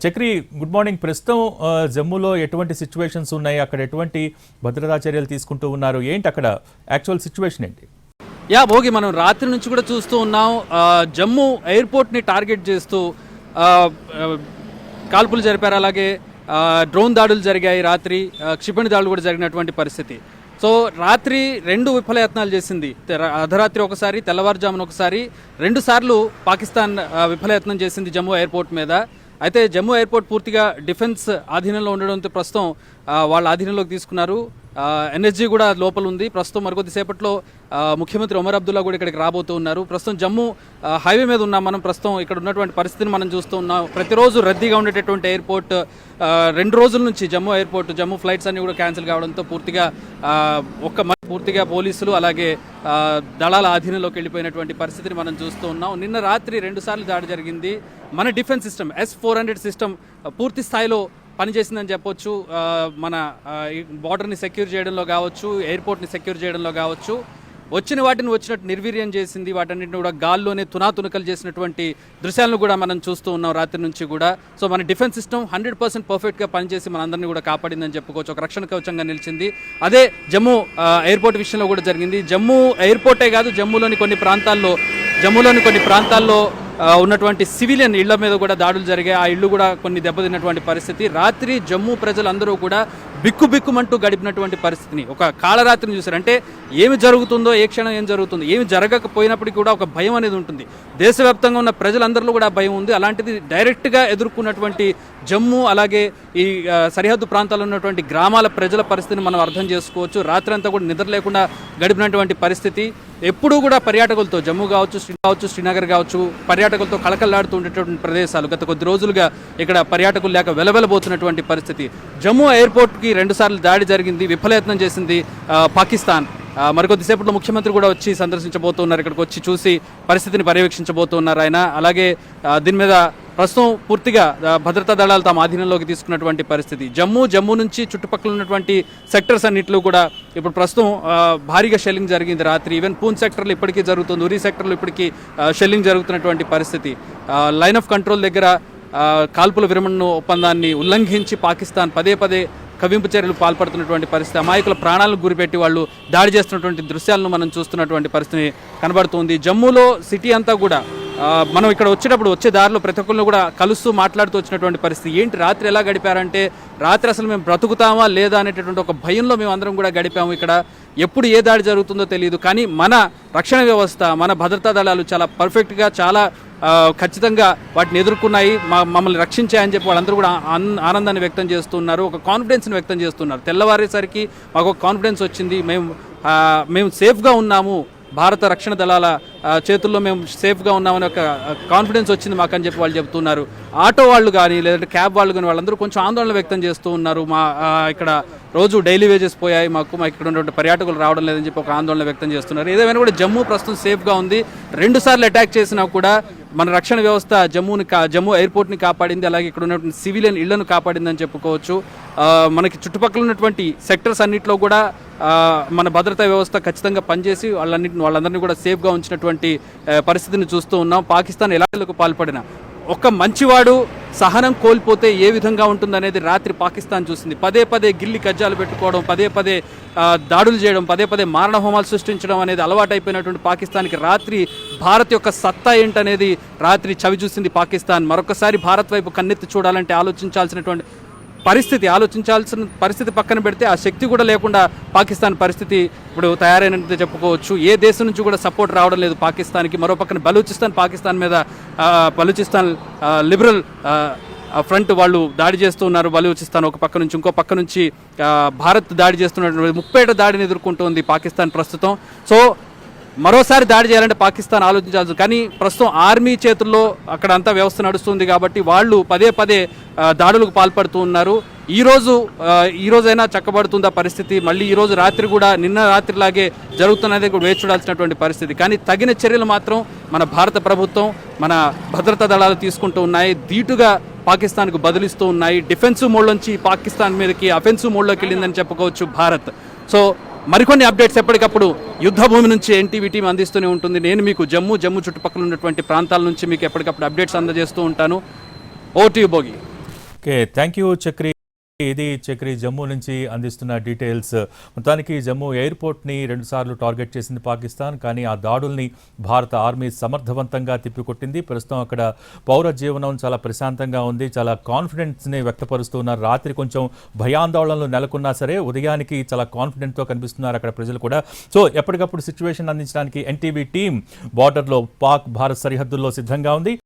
Chakri, good morning. ప్రస్తుతం జమ్మూలో ఎటువంటి situations ఉన్నాయి, అక్కడ ఎటువంటి భద్రతా చర్యలు తీసుకుంటూ ఉన్నారు, ఏంటి అక్కడ యాక్చువల్ సిచ్యువేషన్ ఏంటి? భోగి, మనం రాత్రి నుంచి కూడా చూస్తూ ఉన్నాం. జమ్మూ ఎయిర్పోర్ట్ని టార్గెట్ చేస్తూ కాల్పులు జరిపారు. అలాగే డ్రోన్ దాడులు జరిగాయి. రాత్రి క్షిపణి దాడులు కూడా జరిగినటువంటి పరిస్థితి. సో రాత్రి 2 విఫలయత్నాలు చేసింది. అర్ధరాత్రి ఒకసారి, తెల్లవారుజామున ఒకసారి, 2 సార్లు పాకిస్తాన్ విఫలయత్నం చేసింది జమ్మూ ఎయిర్పోర్ట్ మీద. అయితే జమ్మూ ఎయిర్పోర్ట్ పూర్తిగా డిఫెన్స్ ఆధీనంలో ఉండడంతో ప్రస్తుతం వాళ్ళ ఆధీనంలోకి తీసుకున్నారు. ఎన్ఎస్జీ కూడా లోపల ఉంది. ప్రస్తుతం మరికొద్దిసేపట్లో ముఖ్యమంత్రి ఒమర్ అబ్దుల్లా కూడా ఇక్కడికి రాబోతూ ఉన్నారు. ప్రస్తుతం జమ్మూ హైవే మీద ఉన్నాం మనం. ప్రస్తుతం ఇక్కడ ఉన్నటువంటి పరిస్థితిని మనం చూస్తూ ఉన్నాం. ప్రతిరోజు రద్దీగా ఉండేటటువంటి ఎయిర్పోర్ట్ 2 రోజుల నుంచి జమ్మూ ఎయిర్పోర్ట్, జమ్మూ ఫ్లైట్స్ అన్ని కూడా క్యాన్సిల్ కావడంతో పూర్తిగా పోలీసులు అలాగే దళాల ఆధీనంలోకి వెళ్ళిపోయినటువంటి పరిస్థితిని మనం చూస్తూ ఉన్నాం. నిన్న రాత్రి 2 సార్లు దాడి జరిగింది. మన డిఫెన్స్ సిస్టమ్ S-400 సిస్టమ్ పూర్తి స్థాయిలో పనిచేసిందని చెప్పొచ్చు. మన బార్డర్ని సెక్యూర్ చేయడంలో కావచ్చు, ఎయిర్పోర్ట్ని సెక్యూర్ చేయడంలో కావచ్చు, వచ్చిన వాటిని వచ్చినట్టు నిర్వీర్యం చేసింది. వాటన్నిటిని కూడా గాల్లోనే తునాతునకలు చేసినటువంటి దృశ్యాలను కూడా మనం చూస్తూ ఉన్నాం రాత్రి నుంచి కూడా. సో మన డిఫెన్స్ సిస్టమ్ 100% పర్ఫెక్ట్గా పనిచేసి మనందరినీ కూడా కాపాడిందని చెప్పుకోవచ్చు. ఒక రక్షణ కవచంగా నిలిచింది. అదే జమ్మూ ఎయిర్పోర్ట్ విషయంలో కూడా జరిగింది. జమ్మూ ఎయిర్పోర్టే కాదు, జమ్మూలోని కొన్ని ప్రాంతాల్లో ఉన్నటువంటి సివిలియన్ ఇళ్ల మీద కూడా దాడులు జరిగాయి. ఆ ఇళ్లు కూడా కొన్ని దెబ్బతిన్నటువంటి పరిస్థితి. రాత్రి జమ్మూ ప్రజలందరూ కూడా బిక్కుమంటూ గడిపినటువంటి పరిస్థితిని, ఒక కాళరాత్రిని చూశారు. అంటే ఏమి జరుగుతుందో, ఏ క్షణం ఏం జరుగుతుందో, ఏమి జరగకపోయినప్పటికీ కూడా ఒక భయం అనేది ఉంటుంది. దేశవ్యాప్తంగా ఉన్న ప్రజలందరిలో కూడా భయం ఉంది. అలాంటిది డైరెక్ట్గా ఎదుర్కొన్నటువంటి జమ్మూ, అలాగే ఈ సరిహద్దు ప్రాంతాల్లో ఉన్నటువంటి గ్రామాల ప్రజల పరిస్థితిని మనం అర్థం చేసుకోవచ్చు. రాత్రి అంతా కూడా నిద్ర లేకుండా గడిపినటువంటి పరిస్థితి. ఎప్పుడూ కూడా పర్యాటకులతో, జమ్మూ కావచ్చు, శ్రీనగర్ కావచ్చు, పర్యాటకులతో కళకళలాడుతూ ఉండేటువంటి ప్రదేశాలు. గత కొద్ది రోజులుగా ఇక్కడ పర్యాటకులు లేక వెలవెలబోతున్నటువంటి పరిస్థితి. జమ్మూ ఎయిర్పోర్ట్కి 2 సార్లు దాడి జరిగింది, విఫలయత్నం చేసింది పాకిస్తాన్. మరికొద్దిసేపట్లో ముఖ్యమంత్రి కూడా వచ్చి సందర్శించబోతున్నారు. ఇక్కడికి వచ్చి చూసి పరిస్థితిని పర్యవేక్షించబోతున్నారు ఆయన. అలాగే దీని మీద ప్రస్తుతం పూర్తిగా భద్రతా దళాలు తమ ఆధీనంలోకి తీసుకున్నటువంటి పరిస్థితి. జమ్మూ నుంచి చుట్టుపక్కల ఉన్నటువంటి సెక్టర్స్ అన్నింటిలో కూడా ఇప్పుడు ప్రస్తుతం భారీగా షెల్లింగ్ జరిగింది రాత్రి. ఈవెన్ పూంచ్ సెక్టర్లో ఇప్పటికీ జరుగుతుంది, ఉరీ సెక్టర్లో ఇప్పటికీ షెల్లింగ్ జరుగుతున్నటువంటి పరిస్థితి. లైన్ ఆఫ్ కంట్రోల్ దగ్గర కాల్పుల విరమణ ఒప్పందాన్ని ఉల్లంఘించి పాకిస్తాన్ పదే కవింపు చర్యలు పాల్పడుతున్నటువంటి పరిస్థితి. అమాయకుల ప్రాణాలను గురిపెట్టి వాళ్ళు దాడి చేస్తున్నటువంటి దృశ్యాలను మనం చూస్తున్నటువంటి పరిస్థితి కనబడుతుంది. జమ్మూలో సిటీ అంతా కూడా మనం ఇక్కడ వచ్చే దారిలో ప్రతి ఒక్కరిని కూడా కలుస్తూ మాట్లాడుతూ వచ్చినటువంటి పరిస్థితి. ఏంటి రాత్రి ఎలా గడిపారంటే, రాత్రి అసలు మేము బ్రతుకుతామా లేదా అనేటటువంటి ఒక భయంలో మేము అందరం కూడా గడిపాము. ఇక్కడ ఎప్పుడు ఏ దాడి జరుగుతుందో తెలియదు. కానీ మన రక్షణ వ్యవస్థ, మన భద్రతా దళాలు చాలా పర్ఫెక్ట్గా, చాలా ఖచ్చితంగా వాటిని ఎదుర్కొన్నాయి, మమ్మల్ని రక్షించాయని చెప్పి వాళ్ళందరూ కూడా ఆనందాన్ని వ్యక్తం చేస్తున్నారు, ఒక కాన్ఫిడెన్స్ని వ్యక్తం చేస్తున్నారు. తెల్లవారేసరికి మాకు ఒక కాన్ఫిడెన్స్ వచ్చింది, మేము సేఫ్గా ఉన్నాము, భారత రక్షణ దళాల చేతుల్లో మేము సేఫ్గా ఉన్నామని ఒక కాన్ఫిడెన్స్ వచ్చింది మాకు అని చెప్పి వాళ్ళు చెప్తున్నారు. ఆటో వాళ్ళు కానీ లేదంటే క్యాబ్ వాళ్ళు కానీ వాళ్ళందరూ కొంచెం ఆందోళన వ్యక్తం చేస్తూ ఉన్నారు. ఇక్కడ రోజు డైలీ వేజెస్ పోయాయి, మాకు ఇక్కడ ఉన్నటువంటి పర్యాటకులు రావడం లేదని చెప్పి ఒక ఆందోళన వ్యక్తం చేస్తున్నారు. ఏదేమైనా కూడా జమ్మూ ప్రస్తుతం సేఫ్గా ఉంది. 2 సార్లు అటాక్ చేసినా కూడా మన రక్షణ వ్యవస్థ జమ్మూ ఎయిర్పోర్ట్ని కాపాడింది. అలాగే ఇక్కడ ఉన్నటువంటి సివిలియన్ ఇళ్లను కాపాడిందని చెప్పుకోవచ్చు. మనకి చుట్టుపక్కల ఉన్నటువంటి సెక్టర్స్ అన్నింటిలో కూడా మన భద్రతా వ్యవస్థ ఖచ్చితంగా పనిచేసి వాళ్ళందరినీ కూడా సేఫ్గా ఉంచినటువంటి పరిస్థితిని చూస్తూ ఉన్నాం. పాకిస్తాన్ ఎలాంటిలకు పాల్పడినా ఒక మంచివాడు సహనం కోల్పోతే ఏ విధంగా ఉంటుందనేది రాత్రి పాకిస్తాన్ చూసింది. పదే గిల్లి కజ్జాలు పెట్టుకోవడం, పదే దాడులు చేయడం, పదే మారణ హోమాలు సృష్టించడం అనేది అలవాటైపోయినటువంటి పాకిస్తాన్కి రాత్రి భారత్ యొక్క సత్తా ఏంటనేది రాత్రి చవి చూసింది పాకిస్తాన్. మరొకసారి భారత్ వైపు కన్నెత్తి చూడాలంటే ఆలోచించాల్సిన పరిస్థితి పక్కన పెడితే ఆ శక్తి కూడా లేకుండా పాకిస్తాన్ పరిస్థితి ఇప్పుడు తయారైనట్టు చెప్పుకోవచ్చు. ఏ దేశం నుంచి కూడా సపోర్ట్ రావడం లేదు పాకిస్తాన్కి. మరో పక్కన పాకిస్తాన్ మీద బలూచిస్తాన్ లిబరల్ ఫ్రంట్ వాళ్ళు దాడి చేస్తూ ఉన్నారు. బలూచిస్తాన్ ఒక పక్క నుంచి, ఇంకో పక్క నుంచి భారత్ దాడి చేస్తున్నటువంటి 30 దాడిని ఎదుర్కొంటోంది పాకిస్తాన్ ప్రస్తుతం. సో మరోసారి దాడి చేయాలంటే పాకిస్తాన్ ఆలోచించాల్సి, కానీ ప్రస్తుతం ఆర్మీ చేతుల్లో అక్కడ అంతా వ్యవస్థ నడుస్తుంది కాబట్టి వాళ్ళు పదే దాడులకు పాల్పడుతూ ఉన్నారు. ఈ రోజైనా చక్కబడుతుందా పరిస్థితి? మళ్ళీ ఈ రోజు రాత్రి కూడా నిన్న రాత్రిలాగే జరుగుతున్నది కూడా వేచి చూడాల్సినటువంటి పరిస్థితి. కానీ తగిన చర్యలు మాత్రం మన భారత ప్రభుత్వం, మన భద్రతా దళాలు తీసుకుంటూ ఉన్నాయి. ధీటుగా పాకిస్తాన్కు బదిలిస్తూ ఉన్నాయి. డిఫెన్సివ్ మోడ్ నుంచి పాకిస్తాన్ మీదకి అఫెన్సివ్ మోడ్లోకి వెళ్ళిందని చెప్పుకోవచ్చు భారత్. సో మరికొన్ని అప్డేట్స్ ఎప్పటికప్పుడు యుద్ధ భూమి నుంచి ఎన్టీవీ టీం అందిస్తూనే ఉంటుంది. నేను మీకు జమ్మూ చుట్టుపక్కల ఉన్నటువంటి ప్రాంతాల నుంచి మీకు ఎప్పటికప్పుడు అప్డేట్స్ అందజేస్తూ ఉంటాను. Over to you Bhogi. Okay, thank you Chakri. ఇది చక్రి జమ్మూ నుంచి అందిస్తున్న డీటెయిల్స్. మొత్తానికి జమ్మూ ఎయిర్పోర్ట్ని 2 సార్లు టార్గెట్ చేసింది పాకిస్తాన్, కానీ ఆ దాడుల్ని భారత ఆర్మీ సమర్థవంతంగా తిప్పికొట్టింది. ప్రస్తుతం అక్కడ పౌర జీవనం చాలా ప్రశాంతంగా ఉంది, చాలా కాన్ఫిడెన్స్ని వ్యక్తపరుస్తున్నారు. రాత్రి కొంచెం భయాందోళనలు నెలకొన్నా సరే ఉదయానికి చాలా కాన్ఫిడెంట్తో కనిపిస్తున్నారు అక్కడ ప్రజలు కూడా. సో ఎప్పటికప్పుడు సిచ్యువేషన్ అందించడానికి ఎన్టీవీ టీం బార్డర్లో పాక్ భారత్ సరిహద్దుల్లో సిద్ధంగా ఉంది.